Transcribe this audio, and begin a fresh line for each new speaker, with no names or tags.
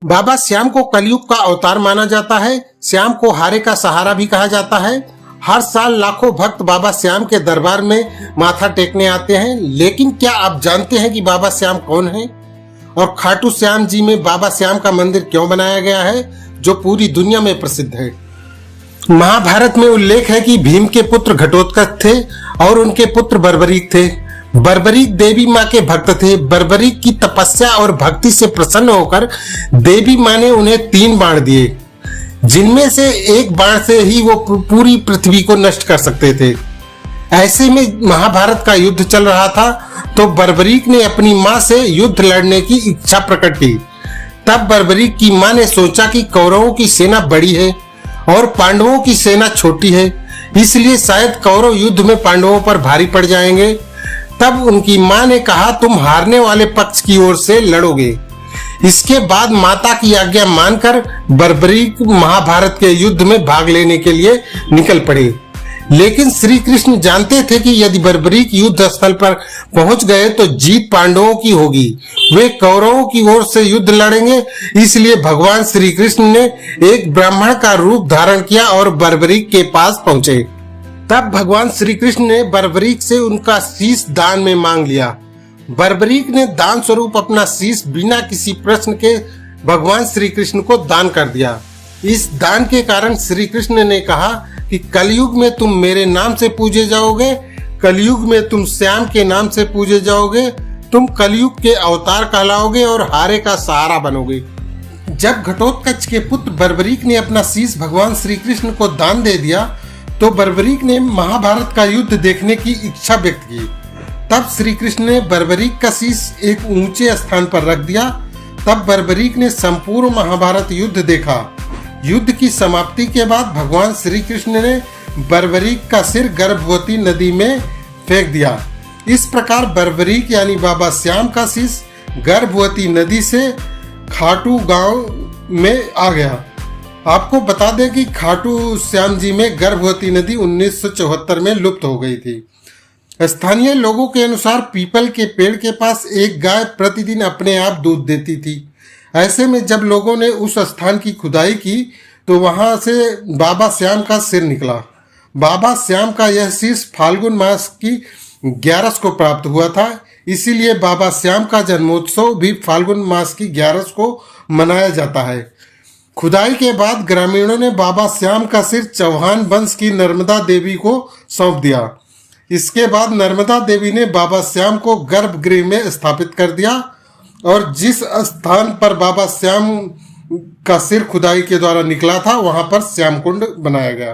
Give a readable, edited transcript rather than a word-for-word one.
बाबा श्याम को कलयुग का अवतार माना जाता है। श्याम को हारे का सहारा भी कहा जाता है। हर साल लाखों भक्त बाबा श्याम के दरबार में माथा टेकने आते हैं। लेकिन क्या आप जानते हैं कि बाबा श्याम कौन है और खाटू श्याम जी में बाबा श्याम का मंदिर क्यों बनाया गया है, जो पूरी दुनिया में प्रसिद्ध है। महाभारत में उल्लेख है कि भीम के पुत्र घटोत्कच थे और उनके पुत्र बर्बरीक थे। बर्बरीक देवी माँ के भक्त थे। बर्बरीक की तपस्या और भक्ति से प्रसन्न होकर देवी माँ ने उन्हें 3 बाण दिए, जिनमें से एक बाण से ही वो पूरी पृथ्वी को नष्ट कर सकते थे। ऐसे में महाभारत का युद्ध चल रहा था, तो बर्बरीक ने अपनी माँ से युद्ध लड़ने की इच्छा प्रकट की। तब बर्बरीक की माँ ने सोचा कि कौरवों की सेना बड़ी है और पांडवों की सेना छोटी है, इसलिए शायद कौरव युद्ध में पांडवों पर भारी पड़ जाएंगे। तब उनकी माँ ने कहा, तुम हारने वाले पक्ष की ओर से लड़ोगे। इसके बाद माता की आज्ञा मानकर बर्बरीक महाभारत के युद्ध में भाग लेने के लिए निकल पड़े। लेकिन श्री कृष्ण जानते थे कि यदि बर्बरीक युद्ध स्थल पर पहुंच गए तो जीत पांडवों की होगी, वे कौरवों की ओर से युद्ध लड़ेंगे। इसलिए भगवान श्री कृष्ण ने एक ब्राह्मण का रूप धारण किया और बर्बरीक के पास पहुंचे। तब भगवान श्री कृष्ण ने बर्बरीक से उनका शीश दान में मांग लिया। बर्बरीक ने दान स्वरूप अपना शीश बिना किसी प्रश्न के भगवान श्री कृष्ण को दान कर दिया। इस दान के कारण श्री कृष्ण ने कहा कि कलयुग में तुम मेरे नाम से पूजे जाओगे, कलयुग में तुम श्याम के नाम से पूजे जाओगे, तुम कलयुग के अवतार कहलाओगे और हारे का सहारा बनोगे। जब घटोत्कच के पुत्र बर्बरीक ने अपना शीश भगवान श्री कृष्ण को दान दे दिया, तो बर्बरीक ने महाभारत का युद्ध देखने की इच्छा व्यक्त की। तब श्री कृष्ण ने बर्बरीक का शीश एक ऊंचे स्थान पर रख दिया। तब बर्बरीक ने संपूर्ण महाभारत युद्ध देखा। युद्ध की समाप्ति के बाद भगवान श्री कृष्ण ने बर्बरीक का सिर गर्भवती नदी में फेंक दिया। इस प्रकार बर्बरीक यानी बाबा श्याम का शीश गर्भवती नदी से खाटू गांव में आ गया। आपको बता दें कि खाटू श्याम जी में गर्भवती नदी 1974 में लुप्त हो गई थी। स्थानीय लोगों के अनुसार पीपल के पेड़ के पास एक गाय प्रतिदिन अपने आप दूध देती थी। ऐसे में जब लोगों ने उस स्थान की खुदाई की तो वहां से बाबा श्याम का सिर निकला। बाबा श्याम का यह शीश फाल्गुन मास की 11 को प्राप्त हुआ था। इसीलिए बाबा श्याम का जन्मोत्सव भी फाल्गुन मास की 11 को मनाया जाता है। खुदाई के बाद ग्रामीणों ने बाबा श्याम का सिर चौहान वंश की नर्मदा देवी को सौंप दिया। इसके बाद नर्मदा देवी ने बाबा श्याम को गर्भगृह में स्थापित कर दिया और जिस स्थान पर बाबा श्याम का सिर खुदाई के द्वारा निकला था वहां पर श्याम कुंड बनाया गया।